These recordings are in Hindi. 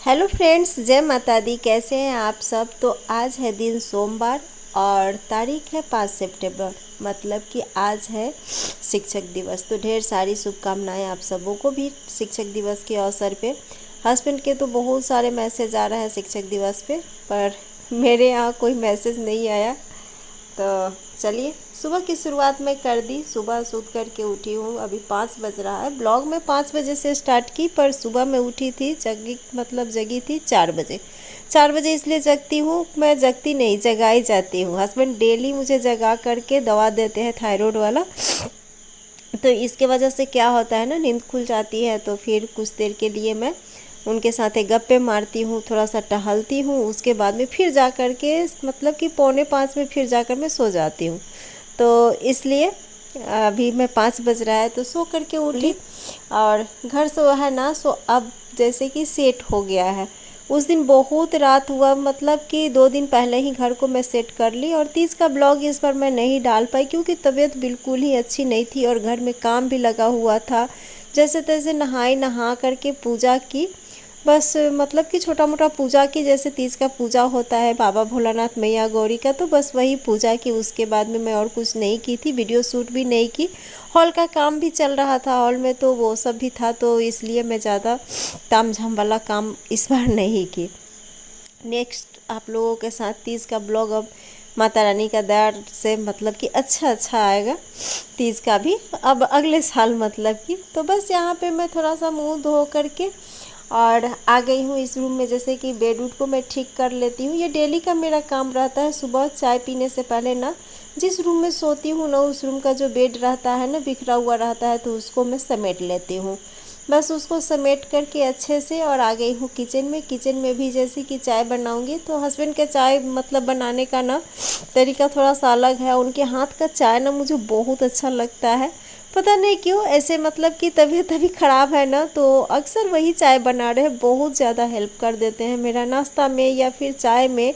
हेलो फ्रेंड्स, जय माता दी। कैसे हैं आप सब। तो आज है दिन सोमवार और तारीख है 5 सितंबर, मतलब कि आज है शिक्षक दिवस। तो ढेर सारी शुभकामनाएं आप सबों को भी शिक्षक दिवस के अवसर पे। हस्बैंड के तो बहुत सारे मैसेज आ रहे हैं शिक्षक दिवस पे, पर मेरे यहाँ कोई मैसेज नहीं आया। तो चलिए, सुबह की शुरुआत मैं कर दी। सुबह सूत करके उठी हूँ, अभी 5 बज रहा है। ब्लॉग में 5 बजे से स्टार्ट की, पर सुबह मैं उठी थी, जगी थी 4 बजे। 4 बजे इसलिए जगती हूँ, मैं जगती नहीं, जगाई जाती हूँ। हस्बैंड डेली मुझे जगा करके दवा देते हैं, थायराइड वाला। तो इसके वजह से क्या होता है ना, नींद खुल जाती है। तो फिर कुछ देर के लिए मैं उनके साथ एक गप्पे मारती हूँ, थोड़ा सा टहलती हूँ। उसके बाद में फिर जा कर के, मतलब कि 4:45 में फिर जाकर मैं सो जाती हूँ। तो इसलिए अभी मैं 5 बज रहा है तो सो करके उठी। और घर सो है ना, सो अब जैसे कि सेट हो गया है। उस दिन बहुत रात हुआ, मतलब कि 2 दिन पहले ही घर को मैं सेट कर ली। और तीज का ब्लॉग इस बार मैं नहीं डाल पाई क्योंकि तबीयत बिल्कुल ही अच्छी नहीं थी और घर में काम भी लगा हुआ था। जैसे तैसे नहा करके पूजा की, बस मतलब कि छोटा मोटा पूजा की, जैसे तीज का पूजा होता है बाबा भोलानाथ मैया गौरी का, तो बस वही पूजा की। उसके बाद में मैं और कुछ नहीं की थी, वीडियो शूट भी नहीं की। हॉल का काम भी चल रहा था हॉल में, तो वो सब भी था, तो इसलिए मैं ज़्यादा तामझाम वाला काम इस बार नहीं की। नेक्स्ट आप लोगों के साथ तीज का ब्लॉग अब माता रानी का दया से, मतलब कि अच्छा आएगा तीज का भी, अब अगले साल, मतलब कि। तो बस यहाँ पे मैं थोड़ा सा मुंह धो करके और आ गई हूँ इस रूम में। जैसे कि बेड उड को मैं ठीक कर लेती हूँ, ये डेली का मेरा काम रहता है। सुबह चाय पीने से पहले ना, जिस रूम में सोती हूँ ना, उस रूम का जो बेड रहता है ना, बिखरा हुआ रहता है, तो उसको मैं समेट लेती हूँ। बस उसको समेट करके अच्छे से और आ गई हूँ किचन में। किचन में भी जैसे कि चाय बनाऊंगी, तो हस्बैंड के चाय मतलब बनाने का ना तरीका थोड़ा सा अलग है। उनके हाथ का चाय ना मुझे बहुत अच्छा लगता है, पता नहीं क्यों ऐसे, मतलब कि तबीयत अभी ख़राब है ना, तो अक्सर वही चाय बना रहे हैं। बहुत ज़्यादा हेल्प कर देते हैं मेरा नाश्ता में या फिर चाय में,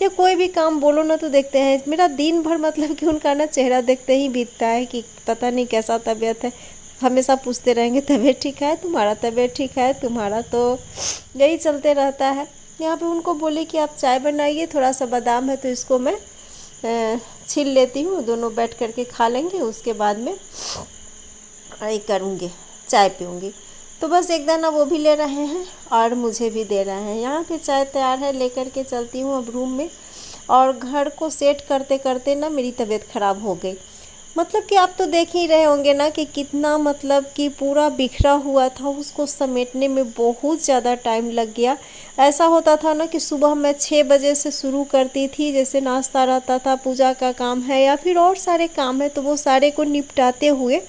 या कोई भी काम बोलो ना तो देखते हैं। मेरा दिन भर मतलब कि उनका ना चेहरा देखते ही बीतता है कि पता नहीं कैसा तबीयत है। हमेशा पूछते रहेंगे तबीयत ठीक है तुम्हारा, तबीयत ठीक है तुम्हारा, तो यही चलते रहता है। यहाँ पे उनको बोले कि आप चाय बनाइए, थोड़ा सा बादाम है तो इसको मैं छील लेती हूँ, दोनों बैठ करके खा लेंगे। उसके बाद में ये करूँगी, चाय पीऊँगी। तो बस एक दाना वो भी ले रहे हैं और मुझे भी दे रहे हैं। यहाँ पे चाय तैयार है, लेकर के चलती हूँ अब रूम में। और घर को सेट करते करते ना मेरी तबीयत ख़राब हो गई। मतलब कि आप तो देख ही रहे होंगे ना कि कितना, मतलब कि पूरा बिखरा हुआ था, उसको समेटने में बहुत ज़्यादा टाइम लग गया। ऐसा होता था ना कि सुबह मैं 6 बजे से शुरू करती थी, जैसे नाश्ता रहता था, पूजा का काम है या फिर और सारे काम है, तो वो सारे को निपटाते हुए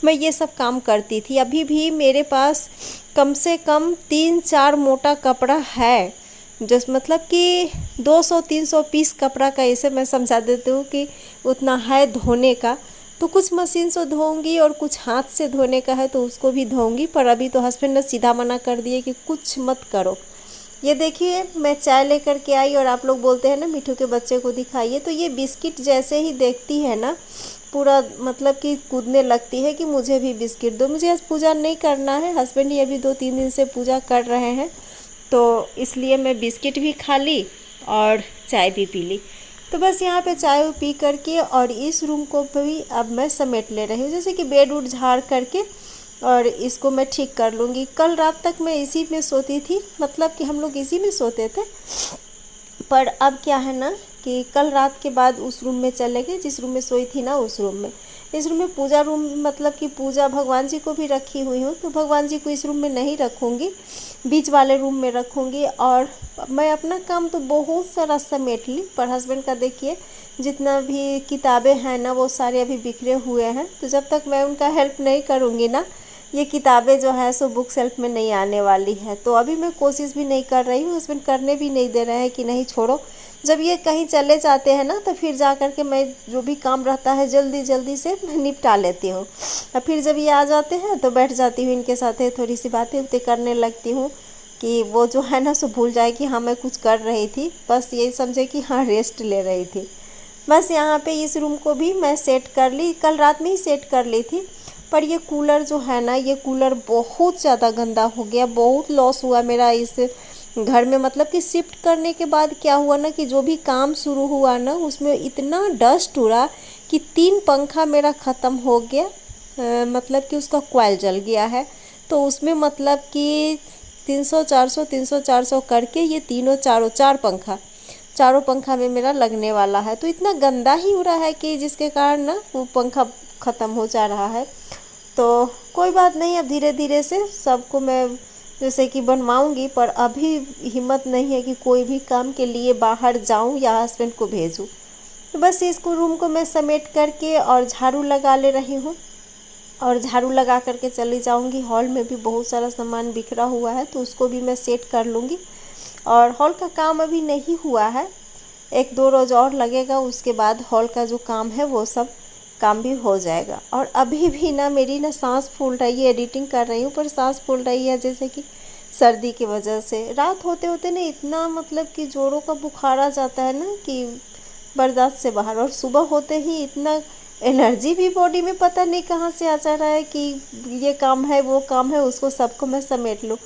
मैं ये सब काम करती थी। अभी भी मेरे पास कम से कम 3-4 मोटा कपड़ा है, जस मतलब कि 200-300 पीस कपड़ा का, ऐसे मैं समझा देती हूँ कि उतना है धोने का। तो कुछ मशीन से धोऊंगी और कुछ हाथ से धोने का है तो उसको भी धोऊंगी। पर अभी तो हस्बैंड ने सीधा मना कर दिए कि कुछ मत करो। ये देखिए, मैं चाय लेकर के आई और आप लोग बोलते हैं ना मिठू के बच्चे को दिखाइए, तो ये बिस्किट जैसे ही देखती है ना, पूरा मतलब कि कूदने लगती है कि मुझे भी बिस्किट दो। मुझे आज पूजा नहीं करना है, हस्बैंड ही अभी 2-3 दिन से पूजा कर रहे हैं, तो इसलिए मैं बिस्किट भी खा ली और चाय भी पी ली। तो बस यहाँ पे चाय पी करके और इस रूम को भी अब मैं समेट ले रही हूँ, जैसे कि बेड उड झाड़ करके, और इसको मैं ठीक कर लूँगी। कल रात तक मैं इसी में सोती थी, मतलब कि हम लोग इसी में सोते थे। पर अब क्या है ना कि कल रात के बाद उस रूम में चले गए, जिस रूम में सोई थी ना उस रूम में। इस रूम में पूजा रूम, मतलब कि पूजा भगवान जी को भी रखी हुई हूँ, तो भगवान जी को इस रूम में नहीं रखूँगी, बीच वाले रूम में रखूँगी। और मैं अपना काम तो बहुत सारा समेट ली, पर हस्बैंड का देखिए जितना भी किताबें हैं ना वो सारे अभी बिखरे हुए हैं। तो जब तक मैं उनका हेल्प नहीं करूँगी ना, ये किताबें जो है सो बुक सेल्फ में नहीं आने वाली है। तो अभी मैं कोशिश भी नहीं कर रही हूँ, हस्बैंड करने भी नहीं दे रहे हैं कि नहीं छोड़ो। जब ये कहीं चले जाते हैं ना, तो फिर जा कर के मैं जो भी काम रहता है जल्दी जल्दी से मैं निपटा लेती हूँ। और फिर जब ये आ जाते हैं तो बैठ जाती हूँ इनके साथ, थोड़ी सी बातें उतें करने लगती हूँ कि वो जो है ना सो भूल जाए कि हाँ मैं कुछ कर रही थी, बस यही समझे कि हाँ रेस्ट ले रही थी। बस यहाँ पे इस रूम को भी मैं सेट कर ली, कल रात में ही सेट कर ली थी। पर ये कूलर जो है ना, ये कूलर बहुत ज़्यादा गंदा हो गया, बहुत लॉस हुआ मेरा इस घर में मतलब कि शिफ्ट करने के बाद क्या हुआ ना कि जो भी काम शुरू हुआ ना उसमें इतना डस्ट उड़ा कि 3 पंखा मेरा ख़त्म हो गया। मतलब कि उसका कॉइल जल गया है। तो उसमें मतलब कि 300 400 करके ये तीनों चारों पंखा में मेरा लगने वाला है। तो इतना गंदा ही हो रहा है कि जिसके कारण ना वो पंखा ख़त्म हो जा रहा है। तो कोई बात नहीं, अब धीरे धीरे से सबको मैं जैसे कि बनवाऊंगी, पर अभी हिम्मत नहीं है कि कोई भी काम के लिए बाहर जाऊं या हस्बैंड को भेजूं। तो बस इसको रूम को मैं समेट करके और झाड़ू लगा ले रही हूँ और झाड़ू लगा करके चली जाऊंगी। हॉल में भी बहुत सारा सामान बिखरा हुआ है तो उसको भी मैं सेट कर लूँगी। और हॉल का काम अभी नहीं हुआ है, 1-2 रोज़ और लगेगा, उसके बाद हॉल का जो काम है वो सब काम भी हो जाएगा। और अभी भी ना मेरी ना सांस फूल रही है, एडिटिंग कर रही हूँ पर सांस फूल रही है जैसे कि सर्दी की वजह से। रात होते होते ना इतना मतलब कि जोरों का बुखार आ जाता है ना कि बर्दाश्त से बाहर, और सुबह होते ही इतना एनर्जी भी बॉडी में पता नहीं कहाँ से आ जा रहा है कि ये काम है वो काम है, उसको सबको मैं समेट लूँ।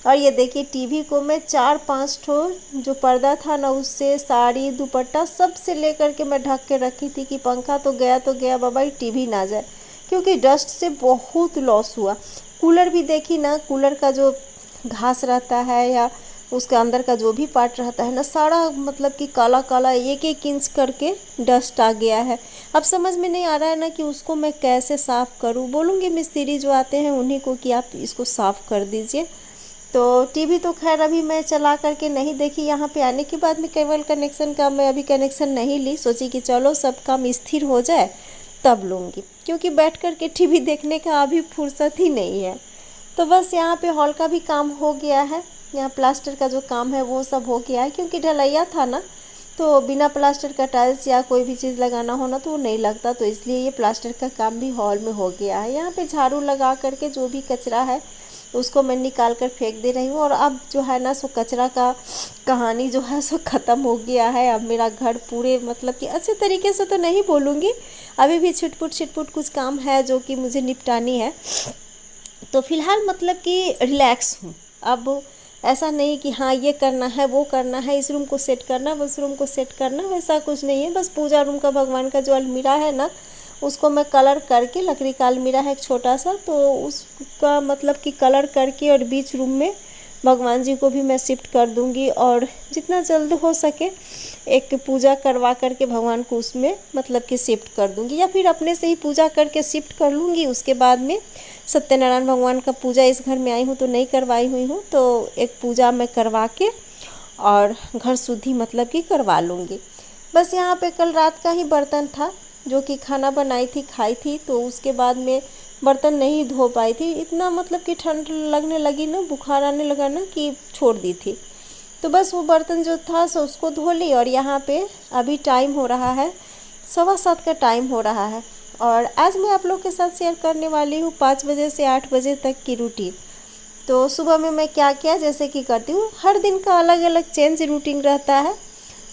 और ये देखिए टीवी को मैं 4-5 ठो जो पर्दा था ना उससे साड़ी दुपट्टा सब से लेकर के मैं ढक के रखी थी कि पंखा तो गया बाबा, टीवी ना जाए, क्योंकि डस्ट से बहुत लॉस हुआ। कूलर भी देखी ना, कूलर का जो घास रहता है या उसके अंदर का जो भी पार्ट रहता है ना सारा मतलब कि काला काला 1-1 इंच करके डस्ट आ गया है। अब समझ में नहीं आ रहा है ना कि उसको मैं कैसे साफ़ करूँ। बोलूँगी मिस्त्री जो आते हैं उन्हीं को कि आप इसको साफ़ कर दीजिए। तो टीवी तो खैर अभी मैं चला करके नहीं देखी, यहाँ पे आने के बाद में केबल कनेक्शन का मैं अभी कनेक्शन नहीं ली, सोची कि चलो सब काम स्थिर हो जाए तब लूँगी, क्योंकि बैठ कर के टीवी देखने का अभी फुर्सत ही नहीं है। तो बस यहाँ पे हॉल का भी काम हो गया है, यहाँ प्लास्टर का जो काम है वो सब हो गया है, क्योंकि ढलैया था ना तो बिना प्लास्टर का टाइल्स या कोई भी चीज़ लगाना हो ना तो वो नहीं लगता, तो इसलिए ये प्लास्टर का काम भी हॉल में हो गया है। यहाँ पे झाड़ू लगा करके जो भी कचरा है उसको मैं निकाल कर फेंक दे रही हूँ। और अब जो है ना सो कचरा का कहानी जो है सो ख़त्म हो गया है। अब मेरा घर पूरे मतलब कि अच्छे तरीके से तो नहीं बोलूँगी, अभी भी छिटपुट कुछ काम है जो कि मुझे निपटानी है। तो फ़िलहाल मतलब कि रिलैक्स हूँ। अब ऐसा नहीं कि हाँ ये करना है वो करना है, इस रूम को सेट करना उस रूम को सेट करना, वैसा कुछ नहीं है। बस पूजा रूम का भगवान का जो अलमीरा है ना उसको मैं कलर करके, लकड़ी का अलमीरा है एक छोटा सा, तो उसका मतलब कि कलर करके और बीच रूम में भगवान जी को भी मैं शिफ्ट कर दूंगी। और जितना जल्द हो सके एक पूजा करवा करके भगवान को उसमें मतलब कि शिफ्ट कर दूंगी, या फिर अपने से ही पूजा करके शिफ्ट कर लूँगी। उसके बाद में सत्यनारायण भगवान का पूजा इस घर में आई हूँ तो नहीं करवाई हुई हूँ, तो एक पूजा मैं करवा के और घर शुद्धि मतलब कि करवा लूँगी। बस यहाँ पे कल रात का ही बर्तन था जो कि खाना बनाई थी खाई थी, तो उसके बाद में बर्तन नहीं धो पाई थी, इतना मतलब कि ठंड लगने लगी ना, बुखार आने लगा ना कि छोड़ दी थी। तो बस वो बर्तन जो था सो उसको धो ली। और यहाँ पे अभी टाइम हो रहा है 7:15 का टाइम हो रहा है, और आज मैं आप लोग के साथ शेयर करने वाली हूँ 5 बजे से 8 बजे तक की रूटीन। तो सुबह में मैं क्या क्या जैसे कि करती हूँ, हर दिन का अलग अलग चेंज रूटीन रहता है।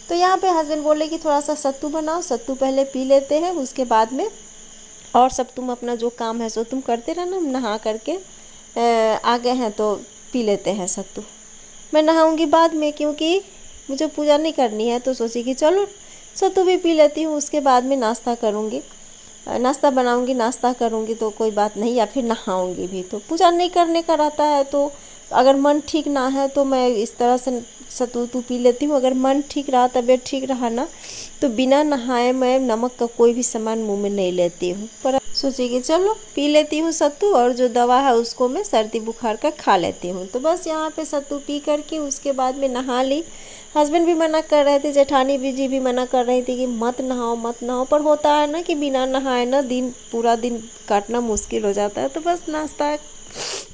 तो यहाँ पे हस्बैंड बोले कि थोड़ा सा सत्तू बनाओ, सत्तू पहले पी लेते हैं, उसके बाद में और सब तुम अपना जो काम है सो तुम करते रहना, हम नहा करके आ गए हैं तो पी लेते हैं सत्तू। मैं नहाऊंगी बाद में क्योंकि मुझे पूजा नहीं करनी है, तो सोची कि चलो सत्तू भी पी लेती हूँ, उसके बाद में नाश्ता करूँगी, नाश्ता बनाऊँगी, नाश्ता करूँगी तो कोई बात नहीं, या फिर नहाऊँगी भी। तो पूजा नहीं करने का रहता है तो अगर मन ठीक ना है तो मैं इस तरह से सत्तू पी लेती हूँ। अगर मन ठीक रहा, तबीयत ठीक रहा ना, तो बिना नहाए मैं नमक का कोई भी सामान मुंह में नहीं लेती हूँ। पर सोची कि चलो पी लेती हूँ सत्तू, और जो दवा है उसको मैं सर्दी बुखार का खा लेती हूँ। तो बस यहाँ पे सत्तू पी करके उसके बाद में नहा ली। हस्बैंड भी मना कर रहे थे, जेठानी जी भी मना कर रही थी कि मत नहाओ मत नहाओ, पर होता है ना कि बिना नहाए ना पूरा दिन काटना मुश्किल हो जाता है। तो बस नाश्ता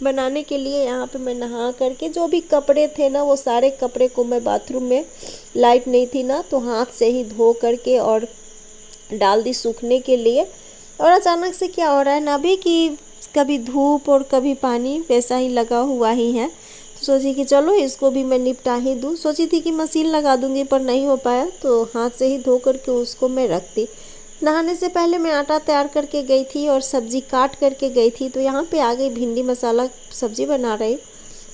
बनाने के लिए यहाँ पे मैं नहा करके जो भी कपड़े थे ना वो सारे कपड़े को मैं बाथरूम में, लाइट नहीं थी ना तो हाथ से ही धो करके और डाल दी सूखने के लिए। और अचानक से क्या हो रहा है ना अभी कि कभी धूप और कभी पानी वैसा ही लगा हुआ ही है, तो सोची कि चलो इसको भी मैं निपटा ही दूँ। सोची थी कि मशीन लगा दूँगी पर नहीं हो पाया, तो हाथ से ही धो करके उसको मैं रख दी। नहाने से पहले मैं आटा तैयार करके गई थी और सब्जी काट करके गई थी। तो यहाँ पे आ गई भिंडी मसाला सब्जी बना रही।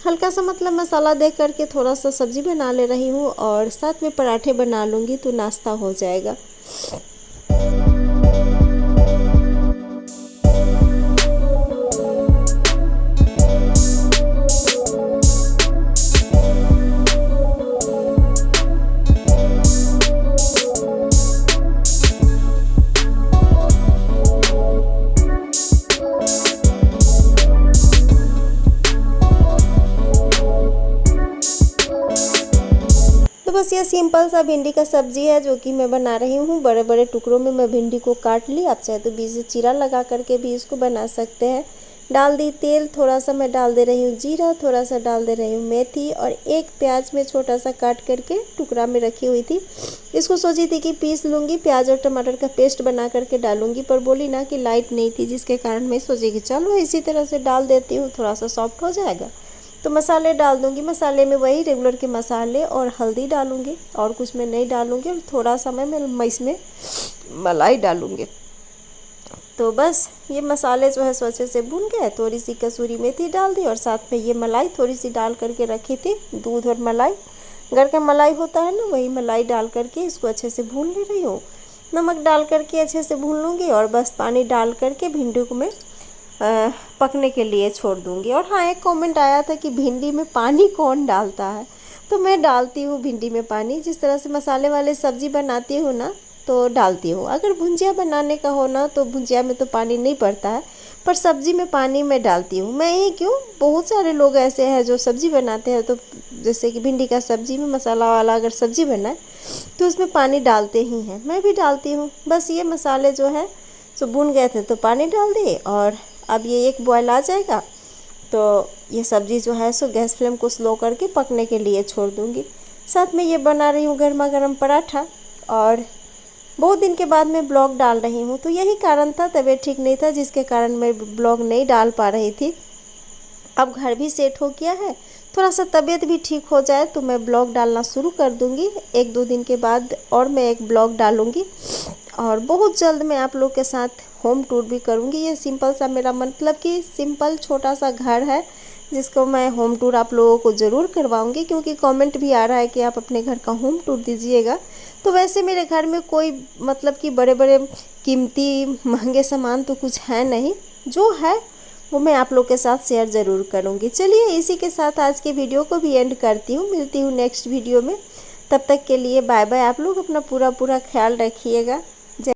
हल्का सा मतलब मसाला दे करके थोड़ा सा सब्ज़ी बना ले रही हूँ और साथ में पराठे बना लूँगी तो नाश्ता हो जाएगा। तो बस ये सिंपल सा भिंडी का सब्जी है जो कि मैं बना रही हूँ। बड़े बड़े टुकड़ों में मैं भिंडी को काट ली। आप चाहे तो बीच से चीरा लगा करके भी इसको बना सकते हैं। डाल दी तेल, थोड़ा सा मैं डाल दे रही हूँ जीरा, थोड़ा सा डाल दे रही हूँ मेथी और एक प्याज में छोटा सा काट करके टुकड़ा में रखी हुई थी। इसको सोची थी कि पीस लूँगी, प्याज और टमाटर का पेस्ट बना करके डालूंगी, पर बोली ना कि लाइट नहीं थी, जिसके कारण मैं सोची कि चलो इसी तरह से डाल देती हूँ, थोड़ा सा सॉफ्ट हो जाएगा। तो मसाले डाल दूंगी। मसाले में वही रेगुलर के मसाले और हल्दी डालूंगी और कुछ मैं नहीं डालूंगी और थोड़ा सा मैं इसमें मलाई डालूंगी। तो बस ये मसाले जो है अच्छे से भून गए। थोड़ी सी कसूरी मेथी डाल दी और साथ में ये मलाई थोड़ी सी डाल करके रखी थी, दूध और मलाई, घर का मलाई होता है ना, वही मलाई डाल करके इसको अच्छे से भून ले रही हूँ। नमक डाल करके अच्छे से भून लूँगी और बस पानी डाल करके भिंडी को मैं पकने के लिए छोड़ दूंगी। और हाँ, एक कमेंट आया था कि भिंडी में पानी कौन डालता है, तो मैं डालती हूँ भिंडी में पानी। जिस तरह से मसाले वाले सब्ज़ी बनाती हूँ ना तो डालती हूँ। अगर भुंजिया बनाने का हो ना तो भुंजिया में तो पानी नहीं पड़ता है, पर सब्ज़ी में पानी मैं डालती हूँ। मैं ही क्यों, बहुत सारे लोग ऐसे हैं जो सब्ज़ी बनाते हैं, तो जैसे कि भिंडी का सब्ज़ी में मसाला वाला अगर सब्ज़ी बनाए तो उसमें पानी डालते ही हैं, मैं भी डालती हूँ। बस ये मसाले जो है सो भून गए थे तो पानी डाल दिए और अब ये एक बॉयल आ जाएगा तो ये सब्ज़ी जो है सो गैस फ्लेम को स्लो करके पकने के लिए छोड़ दूँगी। साथ में ये बना रही हूँ गर्मा गर्म पराठा और बहुत दिन के बाद मैं ब्लॉग डाल रही हूँ। तो यही कारण था, तबीयत ठीक नहीं था जिसके कारण मैं ब्लॉग नहीं डाल पा रही थी। अब घर भी सेट हो गया है, थोड़ा सा तबीयत भी ठीक हो जाए तो मैं ब्लॉग डालना शुरू कर दूँगी। 1-2 दिन के बाद और मैं एक ब्लॉग डालूँगी और बहुत जल्द मैं आप लोग के साथ होम टूर भी करूँगी। ये सिंपल सा मेरा मतलब कि सिंपल छोटा सा घर है जिसको मैं होम टूर आप लोगों को ज़रूर करवाऊँगी, क्योंकि कमेंट भी आ रहा है कि आप अपने घर का होम टूर दीजिएगा। तो वैसे मेरे घर में कोई मतलब कि बड़े बड़े कीमती महंगे सामान तो कुछ है नहीं, जो है वो मैं आप लोग के साथ शेयर ज़रूर करूँगी। चलिए इसी के साथ आज के वीडियो को भी एंड करती हूँ। मिलती हूँ नेक्स्ट वीडियो में, तब तक के लिए बाय बाय। आप लोग अपना पूरा ख्याल रखिएगा।